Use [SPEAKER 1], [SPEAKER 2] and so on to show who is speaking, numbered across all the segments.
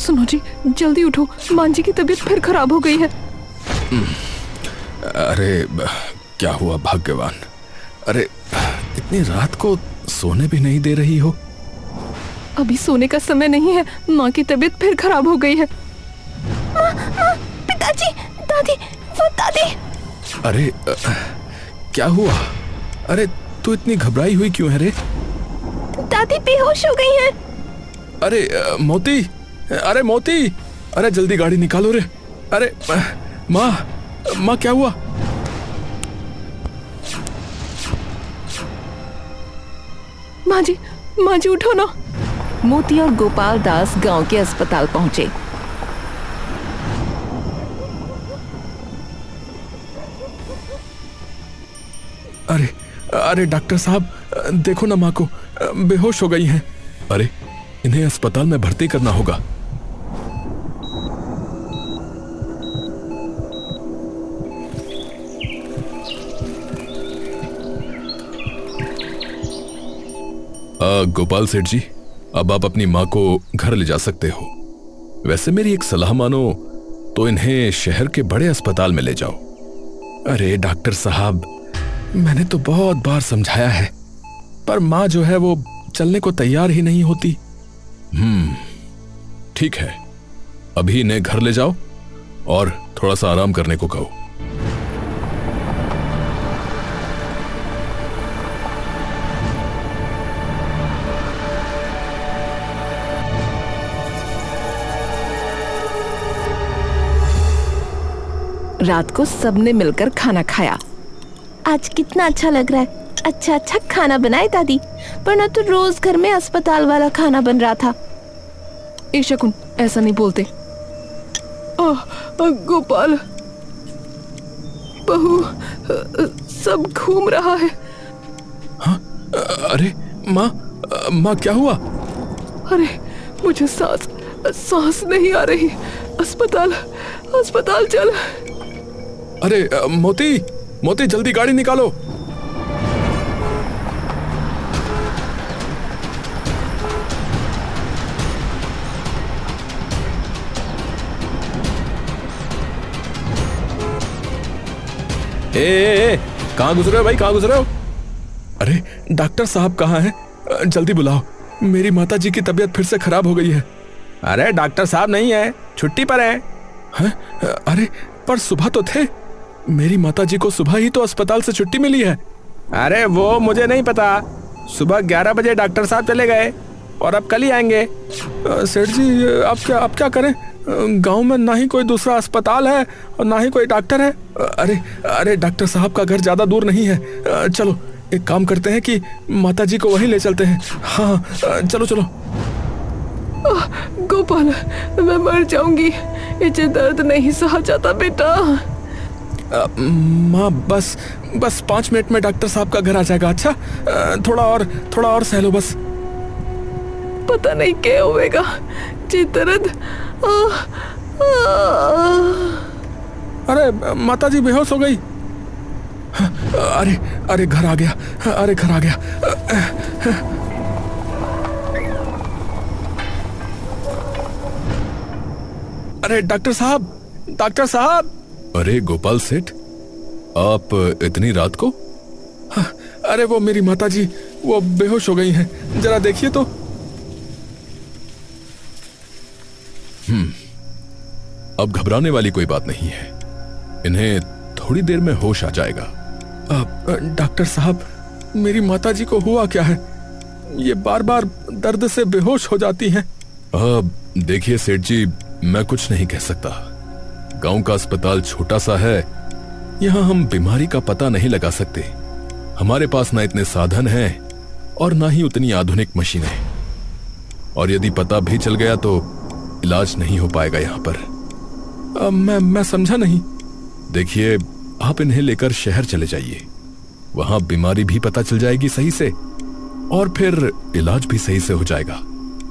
[SPEAKER 1] सुनो जी, जल्दी उठो, मां जी की तबीयत फिर खराब हो गई है।
[SPEAKER 2] अरे क्या हुआ भाग्यवान? अरे इतनी रात को सोने भी नहीं दे रही हो?
[SPEAKER 1] अभी सोने का समय नहीं है, माँ की तबीयत फिर खराब हो गई है। पिताजी, दादी, वो दादी।
[SPEAKER 2] अरे क्या हुआ? अरे तू इतनी घबराई हुई क्यों है रे?
[SPEAKER 1] दादी बेहोश हो गई हैं।
[SPEAKER 2] अरे मोती, अरे मोती, अरे जल्दी गाड़ी निकालो रे। अरे माँ क्या हुआ?
[SPEAKER 1] माँ जी उठो ना।
[SPEAKER 3] मोती और गोपाल दास गांव के अस्पताल पहुंचे।
[SPEAKER 2] अरे डॉक्टर साहब, देखो ना, माँ को बेहोश हो गई हैं। अरे इन्हें अस्पताल में भर्ती करना होगा। गोपाल सेठ जी, अब आप अपनी माँ को घर ले जा सकते हो। वैसे मेरी एक सलाह मानो तो इन्हें शहर के बड़े अस्पताल में ले जाओ। अरे डॉक्टर साहब, मैंने तो बहुत बार समझाया है, पर माँ जो है वो चलने को तैयार ही नहीं होती। ठीक है, अभी इन्हें घर ले जाओ और थोड़ा सा आराम करने को कहो।
[SPEAKER 3] रात को सबने मिलकर खाना खाया।
[SPEAKER 4] आज कितना अच्छा लग रहा है। अच्छा खाना बनाए दादी, वरना तो रोज घर में अस्पताल वाला खाना बन रहा था।
[SPEAKER 1] ए शकुन, ऐसा नहीं बोलते। गोपाल, बहू सब घूम रहा है।
[SPEAKER 2] हाँ? अरे माँ क्या हुआ?
[SPEAKER 1] अरे मुझे सांस नहीं आ रही। अस्पताल चल।
[SPEAKER 2] अरे मोती जल्दी गाड़ी निकालो। ए, कहाँ गुजरे हो भाई, कहाँ गुजरे हो? अरे डॉक्टर साहब कहाँ हैं? जल्दी बुलाओ, मेरी माता जी की तबीयत फिर से खराब हो गई है।
[SPEAKER 5] अरे डॉक्टर साहब नहीं है, छुट्टी पर है।
[SPEAKER 2] हैं? अरे पर सुबह तो थे। मेरी माता जी को सुबह ही तो अस्पताल से छुट्टी मिली है।
[SPEAKER 5] अरे वो मुझे नहीं पता, सुबह 11 बजे डॉक्टर साहब चले गए और अब कल ही आएंगे।
[SPEAKER 2] सेठ जी, अब क्या करें? गांव में ना ही कोई दूसरा अस्पताल है और ना ही कोई डॉक्टर है। अरे डॉक्टर साहब का घर ज्यादा दूर नहीं है। चलो एक काम करते हैं कि माता जी को वहीं ले चलते हैं। हाँ चलो।
[SPEAKER 1] गोपाल, मैं मर जाऊंगी, इसे दर्द नहीं सहा जाता बेटा।
[SPEAKER 2] माँ बस 5 मिनट में डॉक्टर साहब का घर आ जाएगा। अच्छा थोड़ा और सह लो बस।
[SPEAKER 1] पता नहीं क्या होएगा, जी दर्द।
[SPEAKER 2] अरे माता जी बेहोश हो गई। अरे घर आ गया। अरे डॉक्टर साहब। अरे गोपाल सेठ, आप इतनी रात को? अरे वो मेरी माता जी वो बेहोश हो गई हैं, जरा देखिए तो। अब घबराने वाली कोई बात नहीं है, इन्हें थोड़ी देर में होश आ जाएगा। डॉक्टर साहब, मेरी माता जी को हुआ क्या है? ये बार बार दर्द से बेहोश हो जाती हैं। देखिए सेठ जी, मैं कुछ नहीं कह सकता। गांव का अस्पताल छोटा सा है, यहाँ हम बीमारी का पता नहीं लगा सकते। हमारे पास ना इतने साधन हैं और ना ही उतनी आधुनिक मशीनें, और यदि पता भी चल गया तो इलाज नहीं हो पाएगा यहाँ पर। मैं समझा नहीं। देखिए, आप इन्हें लेकर शहर चले जाइए, वहां बीमारी भी पता चल जाएगी सही से और फिर इलाज भी सही से हो जाएगा।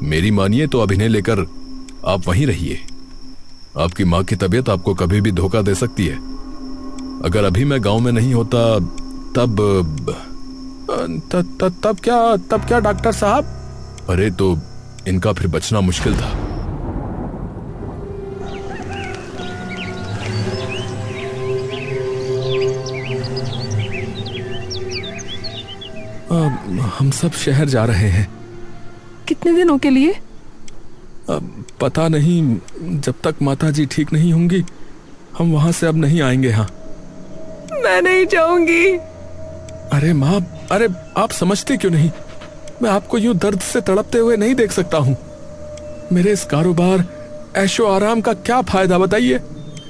[SPEAKER 2] मेरी मानिए तो अब इन्हें लेकर आप वहीं रहिए। आपकी माँ की तबीयत आपको कभी भी धोखा दे सकती है। अगर अभी मैं गांव में नहीं होता तब क्या डॉक्टर साहब? अरे तो इनका फिर बचना मुश्किल था। हम सब शहर जा रहे हैं।
[SPEAKER 1] कितने दिनों के लिए?
[SPEAKER 2] पता नहीं, जब तक माताजी ठीक नहीं होंगी हम वहां से अब नहीं आएंगे। हाँ,
[SPEAKER 1] मैं नहीं जाऊंगी।
[SPEAKER 2] अरे माँ, अरे आप समझते क्यों नहीं? मैं आपको यूं दर्द से तड़पते हुए नहीं देख सकता हूं। मेरे इस कारोबार ऐशो आराम का क्या फायदा बताइए,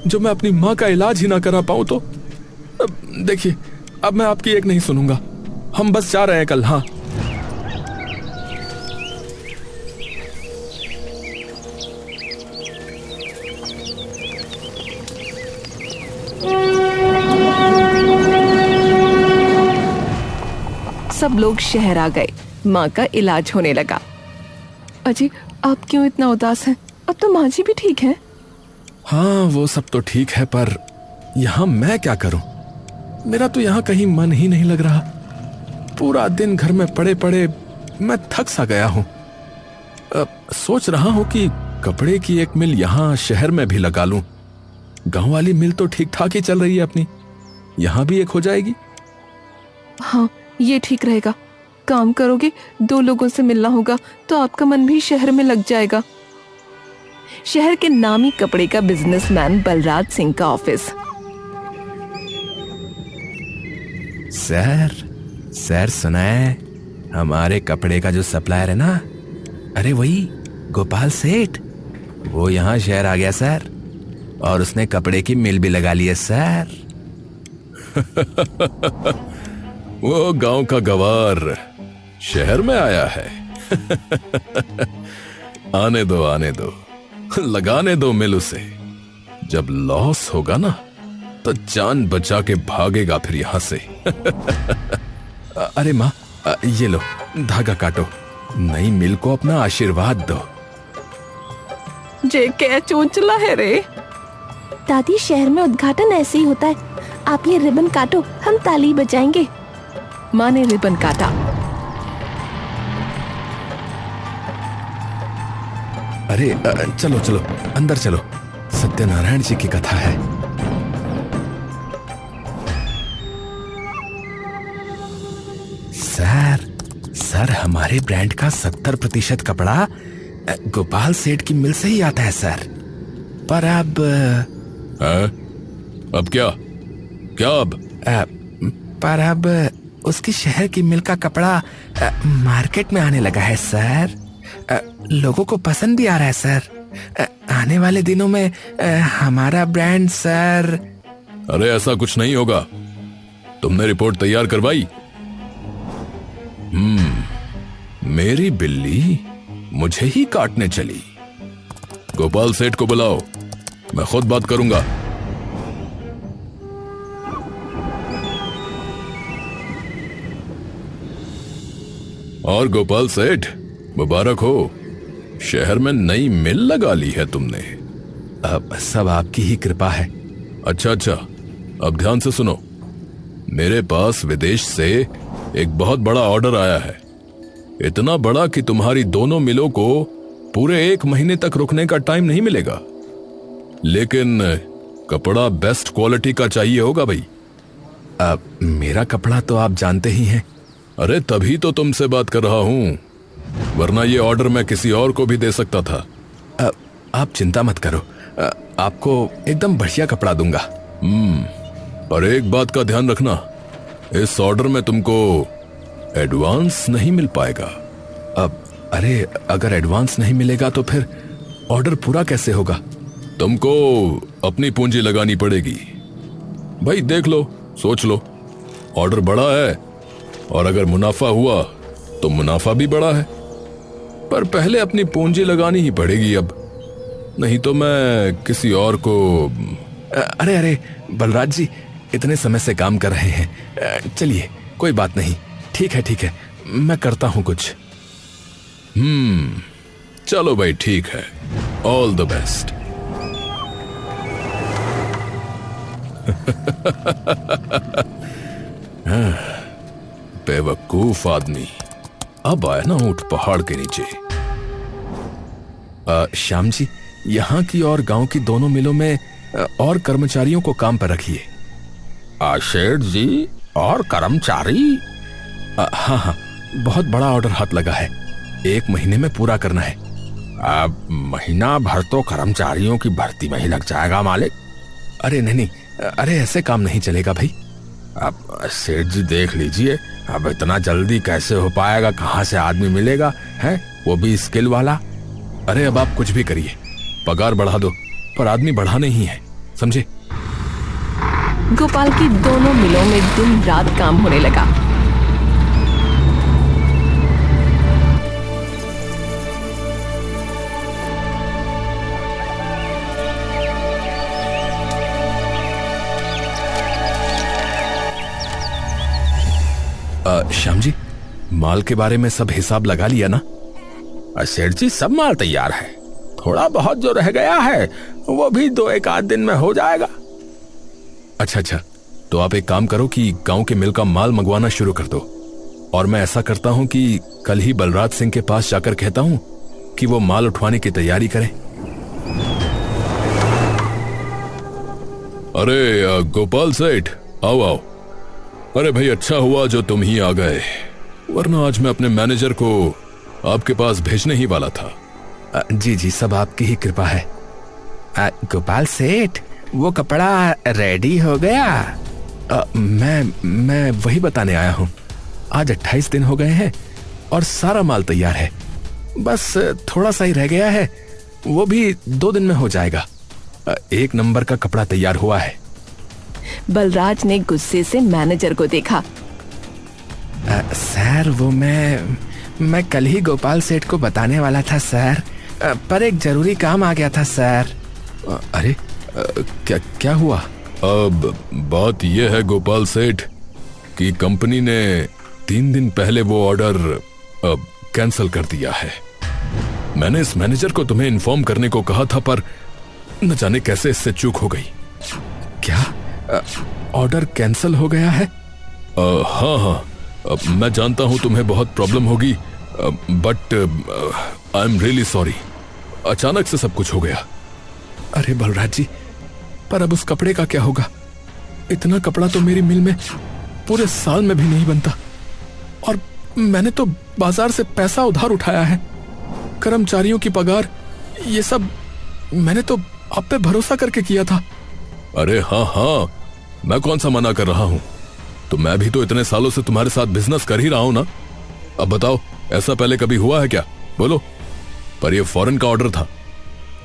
[SPEAKER 2] जो मैं अपनी माँ का इलाज ही ना करा पाऊं तो। देखिए, अब मैं आपकी एक नहीं सुनूंगा। हम बस जा रहे हैं कल। हाँ,
[SPEAKER 3] सब लोग शहर आ गए। माँ का इलाज होने लगा।
[SPEAKER 1] अजी, आप क्यों इतना उदास हैं? अब तो माँ जी भी ठीक है।
[SPEAKER 2] हाँ, वो सब तो ठीक है, पर यहाँ मैं क्या करूं? मेरा तो यहाँ कहीं मन ही नहीं लग रहा। पूरा दिन घर में पड़े पड़े मैं थक सा गया हूं। सोच रहा हूं कि कपड़े की एक मिल यहाँ शहर में भी लगा लूं। गांव वाली मिल तो ठीक ठाक ही चल रही है अपनी, यहाँ भी एक हो जाएगी।
[SPEAKER 1] हाँ, ये ठीक रहेगा। काम करोगे, 2 लोगों से मिलना होगा, तो आपका मन भी शहर में लग जाएगा।
[SPEAKER 3] शहर के नामी कपड़े का बिजनेसमैन बलराज सिंह का ऑफिस।
[SPEAKER 5] सर सुना है? हमारे कपड़े का जो सप्लायर है ना, अरे वही गोपाल सेठ, वो यहाँ शहर आ गया सर, और उसने कपड़े की मिल भी लगा ली है सर।
[SPEAKER 2] वो गांव का गवार शहर में आया है। आने दो, लगाने दो मिल उसे। जब लॉस होगा ना तो जान बचा के भागेगा फिर यहां से। अरे माँ, ये लो धागा काटो, नई मिल को अपना आशीर्वाद दो।
[SPEAKER 1] जे क्या चोंचला है रे।
[SPEAKER 4] दादी, शहर में उद्घाटन ऐसे ही होता है। आप ये रिबन काटो, हम ताली बजाएंगे।
[SPEAKER 3] माँ ने रिबन काटा।
[SPEAKER 2] अरे चलो अंदर चलो, सत्यनारायण जी की कथा है।
[SPEAKER 5] सर हमारे ब्रांड का 70% कपड़ा गोपाल सेठ की मिल से ही आता है सर। पर अब
[SPEAKER 2] क्या
[SPEAKER 5] पर अब उसकी शहर की मिल का कपड़ा मार्केट में आने लगा है सर। लोगों को पसंद भी आ रहा है सर। आने वाले दिनों में हमारा ब्रांड सर।
[SPEAKER 2] अरे ऐसा कुछ नहीं होगा। तुमने रिपोर्ट तैयार करवाई? मेरी बिल्ली मुझे ही काटने चली। गोपाल सेठ को बुलाओ, मैं खुद बात करूंगा। और गोपाल सेठ, मुबारक हो, शहर में नई मिल लगा ली है तुमने।
[SPEAKER 5] अब सब आपकी ही कृपा है।
[SPEAKER 2] अच्छा, अब ध्यान से सुनो। मेरे पास विदेश से एक बहुत बड़ा ऑर्डर आया है। इतना बड़ा कि तुम्हारी दोनों मिलों को पूरे 1 महीने तक रुकने का टाइम नहीं मिलेगा। लेकिन कपड़ा बेस्ट क्वालिटी का चाहिए होगा भाई।
[SPEAKER 5] अब मेरा कपड़ा तो आप जानते ही हैं।
[SPEAKER 2] अरे तभी तो तुमसे बात कर रहा हूं, वरना ये ऑर्डर मैं किसी और को भी दे सकता था।
[SPEAKER 5] आप चिंता मत करो, आपको एकदम बढ़िया कपड़ा दूंगा।
[SPEAKER 2] पर एक बात का ध्यान रखना, इस ऑर्डर में तुमको एडवांस नहीं मिल पाएगा।
[SPEAKER 5] अरे अगर एडवांस नहीं मिलेगा तो फिर ऑर्डर पूरा कैसे होगा?
[SPEAKER 2] तुमको अपनी पूंजी लगानी पड़ेगी भाई। देख लो, सोच लो, ऑर्डर बड़ा है और अगर मुनाफा हुआ तो मुनाफा भी बड़ा है, पर पहले अपनी पूंजी लगानी ही पड़ेगी अब, नहीं तो मैं किसी और को।
[SPEAKER 5] अरे बलराज जी इतने समय से काम कर रहे हैं, चलिए कोई बात नहीं, ठीक है, मैं करता हूं कुछ।
[SPEAKER 2] चलो भाई, ठीक है, ऑल द बेस्ट। बेवकूफ आदमी, अब आया ना ऊंट पहाड़ के नीचे।
[SPEAKER 5] श्याम जी, यहाँ की और गांव की दोनों मिलों में और कर्मचारियों को काम पर रखिए।
[SPEAKER 6] सेठ जी, और कर्मचारी?
[SPEAKER 2] हाँ हाँ, बहुत बड़ा ऑर्डर हाथ लगा है, 1 महीने में पूरा करना है। महीना भर तो कर्मचारियों की भर्ती में ही लग जाएगा मालिक। अरे नहीं, अरे ऐसे काम नहीं चलेगा भाई। अब सेठ जी देख लीजिए, अब इतना जल्दी कैसे हो पाएगा, कहाँ से आदमी मिलेगा है, वो भी स्किल वाला। अरे अब आप कुछ भी करिए, पगार बढ़ा दो, पर आदमी बढ़ाने ही है, समझे।
[SPEAKER 3] गोपाल की दोनों मिलों में दिन रात काम होने लगा।
[SPEAKER 2] श्याम जी, माल के बारे में सब हिसाब लगा लिया ना? सेठ जी सब माल तैयार है, थोड़ा बहुत जो रह गया है वो भी 2-1 आध दिन में हो जाएगा। अच्छा, तो आप एक काम करो कि गांव के मिल का माल मंगवाना शुरू कर दो, और मैं ऐसा करता हूं कि कल ही बलराज सिंह के पास जाकर कहता हूं कि वो माल उठवाने की तैयारी करें। अरे गोपाल सेठ, आओ आओ। अरे भाई, अच्छा हुआ जो तुम ही आ गए, वरना आज मैं अपने मैनेजर को आपके पास भेजने ही वाला था।
[SPEAKER 5] जी, सब आपकी ही कृपा है। गोपाल सेठ, वो कपड़ा रेडी हो गया? मैं वही बताने आया हूँ। आज 28 दिन हो गए हैं और सारा माल तैयार है, बस थोड़ा सा ही रह गया है, वो भी 2 दिन में हो जाएगा। 1 नंबर का कपड़ा तैयार हुआ है।
[SPEAKER 3] बलराज ने गुस्से से मैनेजर को देखा।
[SPEAKER 5] सर, वो मैं कल ही गोपाल सेठ को बताने वाला था सर, पर एक जरूरी काम आ गया था सर।
[SPEAKER 2] अरे क्या हुआ? अब बात यह है गोपाल सेठ कि कंपनी ने 3 दिन पहले वो ऑर्डर कैंसिल कर दिया है। मैंने इस मैनेजर को तुम्हें इन्फॉर्म करने को कहा था, पर न जाने कैसे इससे चूक हो गई।
[SPEAKER 5] क्या ऑर्डर कैंसिल हो गया है?
[SPEAKER 2] हाँ, मैं जानता हूं तुम्हें बहुत प्रॉब्लम होगी, but I am really sorry, अचानक से सब कुछ हो गया।
[SPEAKER 5] अरे बलराज जी, पर अब उस कपड़े का क्या होगा? इतना कपड़ा तो मेरी मिल में पूरे साल में भी नहीं बनता, और मैंने तो बाजार से पैसा उधार उठाया है, कर्मचारियों की पगार, ये सब मैंने तो आप पे भरोसा करके किया था।
[SPEAKER 2] अरे हाँ, मैं कौन सा मना कर रहा हूं, तो मैं भी तो इतने सालों से तुम्हारे साथ बिजनेस कर ही रहा हूं ना। अब बताओ, ऐसा पहले कभी हुआ है क्या? बोलो। पर यह फॉरेन का ऑर्डर था,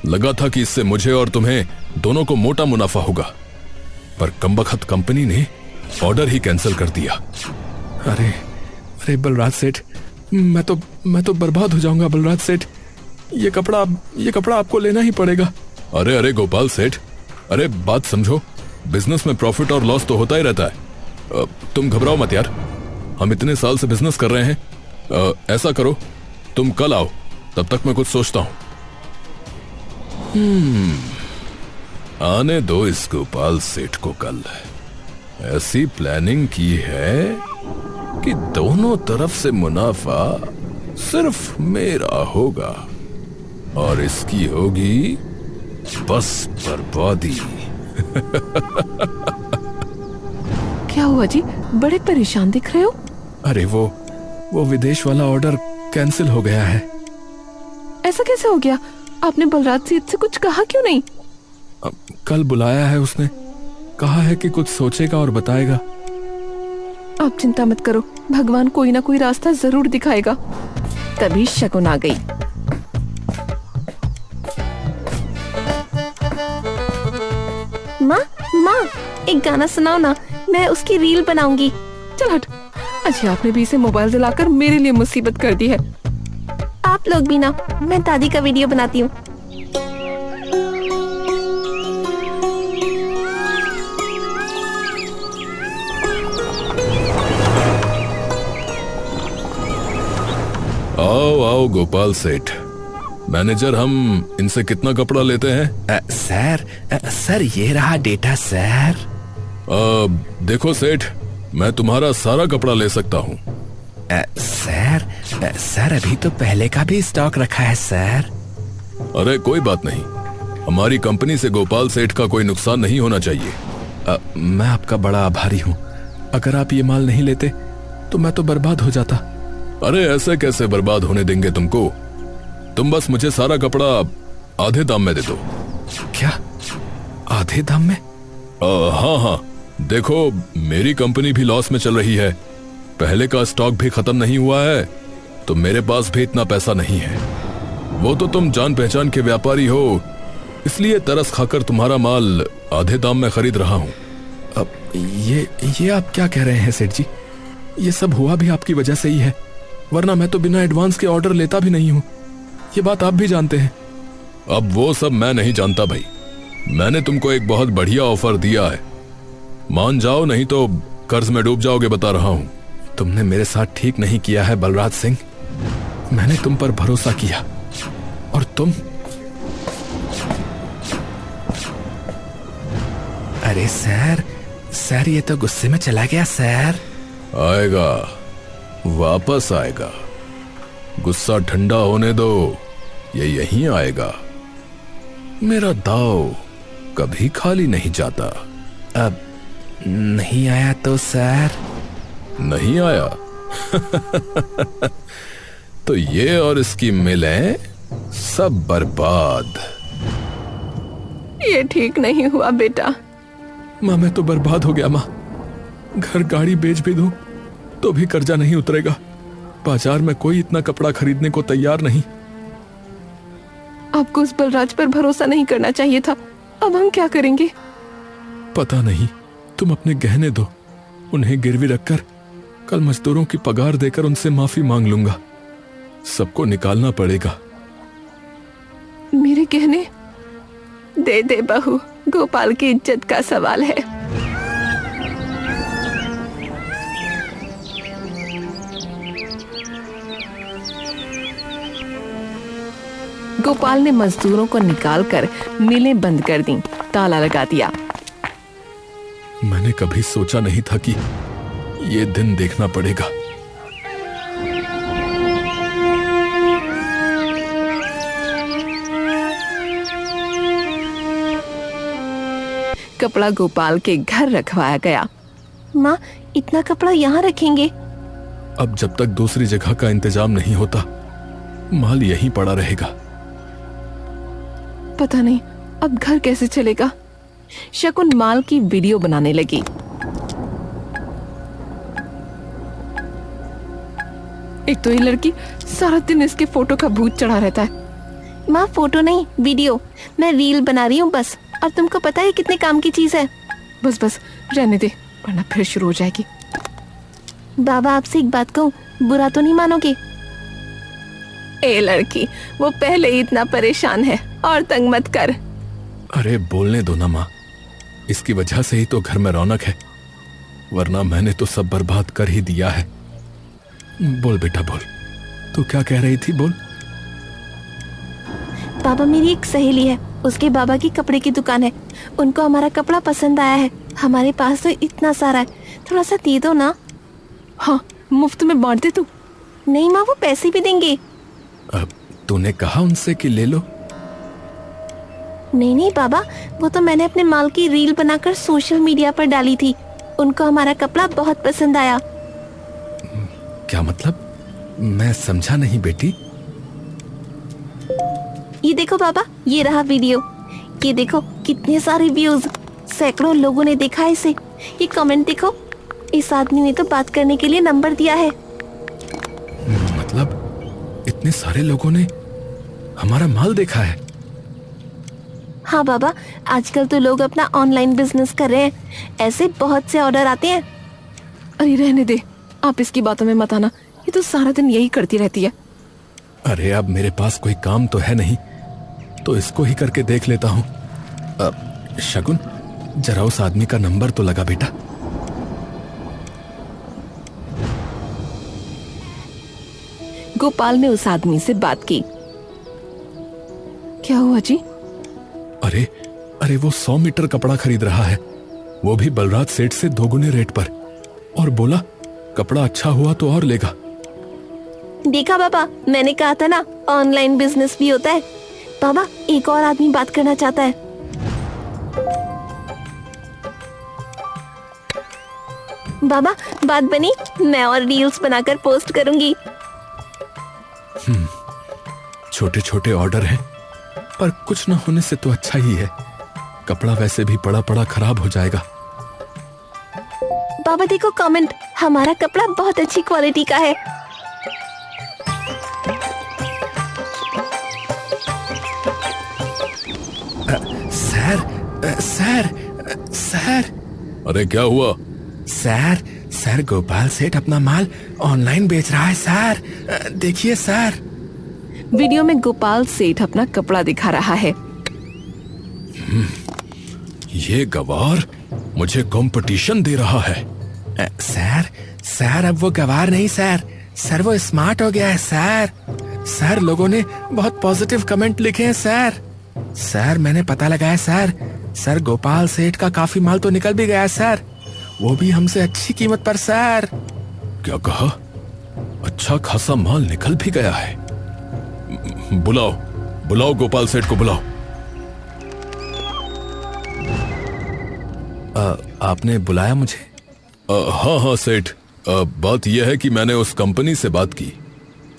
[SPEAKER 2] लगा था कि इससे मुझे और तुम्हें दोनों को मोटा मुनाफा होगा, पर कमबख्त कंपनी ने ऑर्डर ही कैंसिल कर दिया।
[SPEAKER 5] अरे बलराज सेठ, मैं तो बर्बाद हो जाऊंगा बलराज सेठ, ये कपड़ा आपको लेना ही पड़ेगा।
[SPEAKER 2] अरे गोपाल सेठ, अरे बात समझो, बिजनेस में प्रॉफिट और लॉस तो होता ही रहता है। तुम घबराओ मत यार, हम इतने साल से बिजनेस कर रहे हैं। ऐसा करो, तुम कल आओ, तब तक मैं कुछ सोचता हूं। आने दो इस गोपाल सेठ को कल। ऐसी प्लानिंग की है कि दोनों तरफ से मुनाफा सिर्फ मेरा होगा और इसकी होगी बस बर्बादी।
[SPEAKER 3] क्या हुआ जी, बड़े परेशान दिख रहे हो?
[SPEAKER 5] अरे वो विदेश वाला ऑर्डर कैंसिल हो गया है।
[SPEAKER 3] ऐसा कैसे हो गया? आपने बलराज सेठ से कुछ कहा क्यों नहीं?
[SPEAKER 5] कल बुलाया है उसने, कहा है कि कुछ सोचेगा और बताएगा।
[SPEAKER 3] आप चिंता मत करो, भगवान कोई ना कोई रास्ता जरूर दिखाएगा। तभी शकुन आ गई।
[SPEAKER 4] माँ, एक गाना सुनाओ ना, मैं उसकी रील बनाऊंगी।
[SPEAKER 3] चल हट। अच्छा, आपने भी इसे मोबाइल दिलाकर मेरे लिए मुसीबत कर दी है।
[SPEAKER 4] आप लोग भी ना, मैं दादी का वीडियो बनाती हूँ।
[SPEAKER 2] आओ गोपाल सेठ। मैनेजर, हम इनसे कितना कपड़ा लेते हैं?
[SPEAKER 5] सर ये रहा डेटा सर।
[SPEAKER 2] देखो सेठ, मैं तुम्हारा सारा कपड़ा ले सकता हूँ।
[SPEAKER 5] सर अभी तो पहले का भी स्टॉक रखा है सर।
[SPEAKER 2] अरे कोई बात नहीं, हमारी कंपनी से गोपाल सेठ का कोई नुकसान नहीं होना चाहिए।
[SPEAKER 5] मैं आपका बड़ा आभारी हूँ। अगर आप ये माल नहीं लेते तो मैं तो बर्बाद हो जाता।
[SPEAKER 2] अरे ऐसे कैसे बर्बाद होने देंगे तुमको? तुम बस मुझे सारा कपड़ा आधे दाम में दे दो।
[SPEAKER 5] क्या आधे दाम में?
[SPEAKER 2] हाँ हाँ, देखो मेरी कंपनी भी लॉस में चल रही है, पहले का स्टॉक भी खत्म नहीं हुआ है, तो मेरे पास भी इतना पैसा नहीं है। वो तो तुम जान पहचान के व्यापारी हो, इसलिए तरस खाकर तुम्हारा माल आधे दाम में खरीद रहा हूँ।
[SPEAKER 5] अब ये आप क्या कह रहे हैं सेठ जी? ये सब हुआ भी आपकी वजह से ही है, वरना मैं तो बिना एडवांस के ऑर्डर लेता भी नहीं हूँ। ये बात आप भी जानते हैं।
[SPEAKER 2] अब वो सब मैं नहीं जानता भाई, मैंने तुमको एक बहुत बढ़िया ऑफर दिया है, मान जाओ नहीं तो कर्ज में डूब जाओगे, बता रहा हूँ।
[SPEAKER 5] तुमने मेरे साथ ठीक नहीं किया है बलराज सिंह, मैंने तुम पर भरोसा किया और तुम। अरे सर ये तो गुस्से में चला गया सर।
[SPEAKER 2] आएगा, वापस आएगा, गुस्सा ठंडा होने दो, ये यहीं आएगा। मेरा दाव कभी खाली नहीं जाता।
[SPEAKER 5] अब नहीं आया तो सर?
[SPEAKER 2] नहीं आया तो ये और इसकी मिलें सब बर्बाद।
[SPEAKER 1] ये ठीक नहीं हुआ बेटा।
[SPEAKER 5] माँ मैं तो बर्बाद हो गया माँ, घर गाड़ी बेच भी दूं तो भी कर्जा नहीं उतरेगा। बाजार में कोई इतना कपड़ा खरीदने को तैयार नहीं।
[SPEAKER 1] आपको उस बलराज पर भरोसा नहीं करना चाहिए था। अब हम क्या करेंगे?
[SPEAKER 5] पता नहीं, तुम अपने गहने दो, उन्हें गिरवी रखकर कल मजदूरों की पगार देकर उनसे माफी मांग लूंगा। सबको निकालना पड़ेगा।
[SPEAKER 1] मेरे गहने दे दे बहू, गोपाल की इज्जत का सवाल है। गोपाल ने मजदूरों को निकालकर मिलें बंद कर दी, ताला लगा दिया।
[SPEAKER 5] मैंने कभी सोचा नहीं था कि ये दिन देखना पड़ेगा।
[SPEAKER 1] कपड़ा गोपाल के घर रखवाया गया।
[SPEAKER 4] माँ इतना कपड़ा यहाँ रखेंगे?
[SPEAKER 5] अब जब तक दूसरी जगह का इंतजाम नहीं होता, माल यहीं पड़ा रहेगा।
[SPEAKER 1] पता नहीं अब घर कैसे चलेगा। शकुन माल की वीडियो बनाने लगी। एक तो ये लड़की सारा दिन इसके फोटो का भूत चढ़ा रहता है।
[SPEAKER 4] माँ फोटो नहीं वीडियो, मैं रील बना रही हूँ बस। और तुमको पता है कितने काम की चीज है।
[SPEAKER 1] बस बस रहने दे, वरना फिर शुरू हो जाएगी।
[SPEAKER 4] बाबा आपसे एक बात कहूँ, बुरा तो नहीं मानोगे?
[SPEAKER 1] ए लड़की, वो पहले ही इतना परेशान है और तंग मत कर।
[SPEAKER 5] अरे बोलने दो ना माँ, इसकी वजह से ही तो घर में रौनक है, वरना मैंने तो सब बर्बाद कर ही दिया है। बोल बेटा बोल, तू क्या कह रही थी? बोल।
[SPEAKER 4] बाबा मेरी एक सहेली है, उसके बाबा की कपड़े की दुकान है, उनको हमारा कपड़ा पसंद आया है। हमारे पास तो इतना सारा है, थोड़ा सा दे दो ना।
[SPEAKER 1] हाँ मुफ्त में बांट दे तू।
[SPEAKER 4] नहीं माँ, वो पैसे भी देंगे।
[SPEAKER 5] अब तूने कहा उनसे कि ले लो।
[SPEAKER 4] नहीं बाबा, वो तो मैंने अपने माल की रील बनाकर सोशल मीडिया पर डाली थी, उनको हमारा कपड़ा बहुत पसंद आया।
[SPEAKER 5] क्या मतलब? मैं समझा नहीं बेटी।
[SPEAKER 4] ये देखो बाबा, ये रहा वीडियो। ये देखो कितने सारे व्यूज, सैकड़ों लोगों ने देखा है इसे। ये कमेंट देखो, इस आदमी ने तो बात करने के लिए नंबर दिया है।
[SPEAKER 5] मतलब इतने सारे लोगों ने हमारा माल देखा है?
[SPEAKER 4] हाँ बाबा, आजकल तो लोग अपना ऑनलाइन बिजनेस कर रहे हैं, ऐसे बहुत से ऑर्डर आते हैं।
[SPEAKER 1] अरे रहने दे, आप इसकी बातों में मत आना, ये तो सारा दिन यही करती रहती है।
[SPEAKER 5] अरे अब मेरे पास कोई काम तो है नहीं, तो इसको ही करके देख लेता हूँ। शगुन, जरा उस आदमी का नंबर तो लगा बेटा।
[SPEAKER 1] गोपाल ने उस आदमी से बात की। क्या हुआ जी?
[SPEAKER 5] अरे वो 100 मीटर कपड़ा खरीद रहा है, वो भी बलराज सेठ से 2 गुने रेट पर, और बोला कपड़ा अच्छा हुआ तो और लेगा।
[SPEAKER 4] देखा बाबा, मैंने कहा था ना ऑनलाइन बिजनेस भी होता है। बाबा एक और आदमी बात करना चाहता है। बाबा बात बनी, मैं और रील्स बनाकर पोस्ट करूंगी।
[SPEAKER 2] छोटे छोटे ऑर्डर हैं, पर कुछ न होने से तो अच्छा ही है। कपड़ा वैसे भी पड़ा पड़ा खराब हो जाएगा।
[SPEAKER 4] बाबा देखो कमेंट, हमारा कपड़ा बहुत अच्छी क्वालिटी का है।
[SPEAKER 5] सर सर
[SPEAKER 2] अरे क्या हुआ?
[SPEAKER 5] सर गोपाल सेठ अपना माल ऑनलाइन बेच रहा है सर। देखिए सर।
[SPEAKER 3] वीडियो में गोपाल सेठ अपना कपड़ा दिखा रहा है।
[SPEAKER 2] ये गवार मुझे कंपटीशन दे रहा है।
[SPEAKER 5] सर अब वो गवार नहीं सर वो स्मार्ट हो गया है सर लोगों ने बहुत पॉजिटिव कमेंट लिखे हैं सर मैंने पता लगाया सर गोपाल सेठ का काफी माल तो निकल भी गया है सर, वो भी हमसे अच्छी कीमत पर सर।
[SPEAKER 2] क्या कहा? अच्छा खासा माल निकल भी गया है। बुलाओ गोपाल सेठ को बुलाओ।
[SPEAKER 5] आपने बुलाया मुझे?
[SPEAKER 2] हाँ सेठ, बात यह है कि मैंने उस कंपनी से बात की,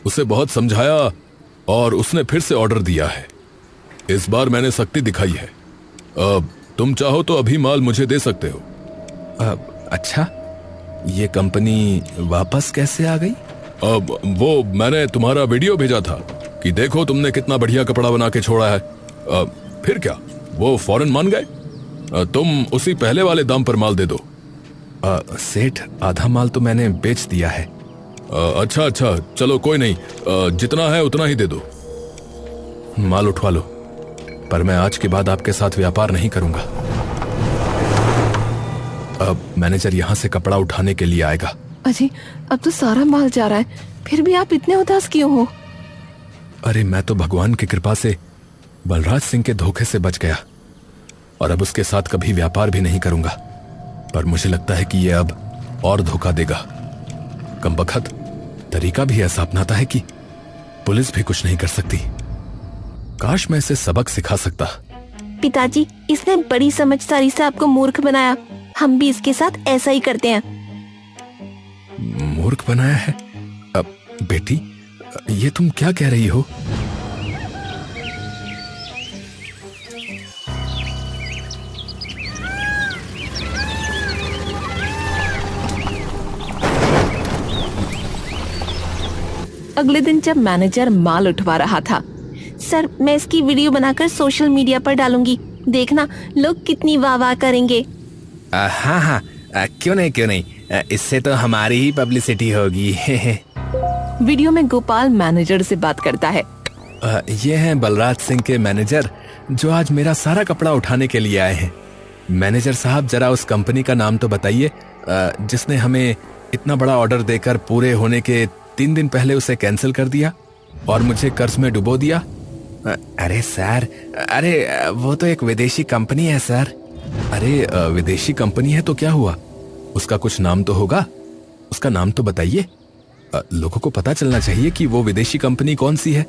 [SPEAKER 2] उसे बहुत समझाया और उसने फिर से ऑर्डर दिया है। इस बार मैंने सख्ती दिखाई है। तुम चाहो तो अभी माल मुझे दे सकते हो।
[SPEAKER 5] अच्छा, ये कंपनी वापस कैसे आ गई?
[SPEAKER 2] वो मैंने तुम्हारा वीडियो भेजा था कि देखो तुमने कितना बढ़िया कपड़ा बना के छोड़ा है। फिर क्या, वो फौरन मान गए। तुम उसी पहले वाले दाम पर माल दे दो।
[SPEAKER 5] सेठ आधा माल तो मैंने बेच दिया है।
[SPEAKER 2] अच्छा चलो कोई नहीं, जितना है उतना ही दे दो।
[SPEAKER 5] माल उठवा लो, पर मैं आज के बाद आपके साथ व्यापार नहीं करूंगा। अब मैनेजर यहाँ से कपड़ा उठाने के लिए आएगा।
[SPEAKER 3] अजी अब तो सारा माल जा रहा है, फिर भी आप इतने उदास क्यों हो?
[SPEAKER 5] अरे मैं तो भगवान की कृपा से बलराज सिंह के धोखे से बच गया और अब उसके साथ कभी व्यापार भी नहीं करूंगा। पर मुझे लगता है कि ये अब और धोखा देगा। कमबख्त तरीका भी ऐसा अपनाता है कि पुलिस भी कुछ नहीं कर सकती। काश मैं इसे सबक सिखा सकता।
[SPEAKER 4] पिताजी, इसने बड़ी समझदारी से आपको मूर्ख बनाया। हम भी इसके साथ ऐसा ही करते हैं।
[SPEAKER 5] मूर्ख बनाया है? अब बेटी, ये तुम क्या कह रही हो?
[SPEAKER 3] अगले दिन जब मैनेजर माल उठवा रहा था,
[SPEAKER 4] सर मैं इसकी वीडियो बनाकर सोशल मीडिया पर डालूंगी, देखना लोग कितनी वाह वाह करेंगे।
[SPEAKER 5] हाँ, क्यों नहीं, इससे तो हमारी ही पब्लिसिटी होगी।
[SPEAKER 3] वीडियो में गोपाल मैनेजर से बात करता है।
[SPEAKER 5] ये हैं बलराज सिंह के मैनेजर, जो आज मेरा सारा कपड़ा उठाने के लिए आए हैं। मैनेजर साहब, जरा उस कंपनी का नाम तो बताइए जिसने हमें इतना बड़ा ऑर्डर देकर पूरे होने के 3 दिन पहले उसे कैंसिल कर दिया और मुझे कर्ज में डुबो दिया। अरे सर, वो तो एक विदेशी कंपनी है सर। अरे विदेशी कंपनी है तो क्या हुआ, उसका कुछ नाम तो होगा, उसका नाम तो बताइए। लोगों को पता चलना चाहिए कि वो विदेशी कंपनी कौन सी है,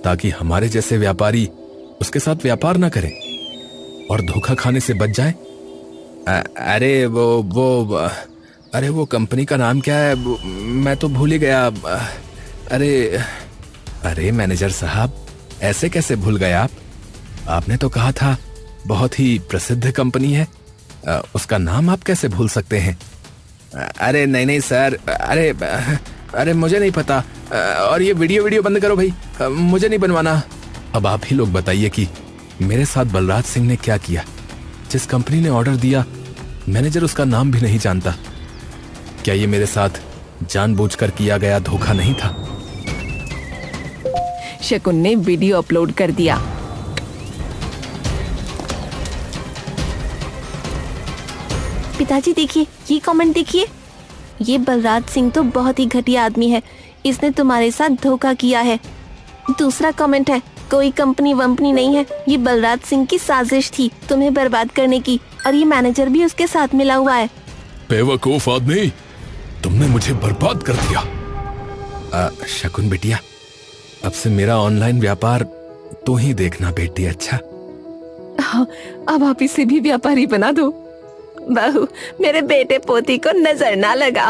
[SPEAKER 5] ताकि हमारे जैसे व्यापारी उसके साथ व्यापार ना करें और धोखा खाने से बच जाए। अरे वो कंपनी का नाम क्या है, मैं तो भूल ही गया। अरे मैनेजर साहब, ऐसे कैसे भूल गए आप? आपने तो कहा था बहुत ही प्रसिद्ध कंपनी है, उसका नाम आप कैसे भूल सकते हैं? अरे नहीं सर, अरे मुझे नहीं पता। और ये वीडियो बंद करो भाई, मुझे नहीं बनवाना। अब आप ही लोग बताइए कि मेरे साथ बलराज सिंह ने क्या किया। जिस कंपनी ने ऑर्डर दिया, मैनेजर उसका नाम भी नहीं जानता। क्या ये मेरे साथ जानबूझकर किया गया धोखा नहीं था?
[SPEAKER 3] शकुन ने वीडियो अपलोड कर दिया।
[SPEAKER 4] पिताजी देखिए, ये कमेंट देखिए। ये बलराज सिंह तो बहुत ही घटिया आदमी है, इसने तुम्हारे साथ धोखा किया है। दूसरा कमेंट है, कोई कंपनी वंपनी नहीं है, ये बलराज सिंह की साजिश थी तुम्हें बर्बाद करने की, और ये मैनेजर भी उसके साथ मिला हुआ है।
[SPEAKER 2] बेवकूफ आदमी, तुमने मुझे बर्बाद कर दिया।
[SPEAKER 5] शकुन बिटिया, अब से मेरा ऑनलाइन व्यापार तू ही देखना बेटी। अच्छा
[SPEAKER 3] हाँ, अब आप इसे भी व्यापारी बना दो।
[SPEAKER 4] बहू मेरे बेटे पोती को नजर ना लगा।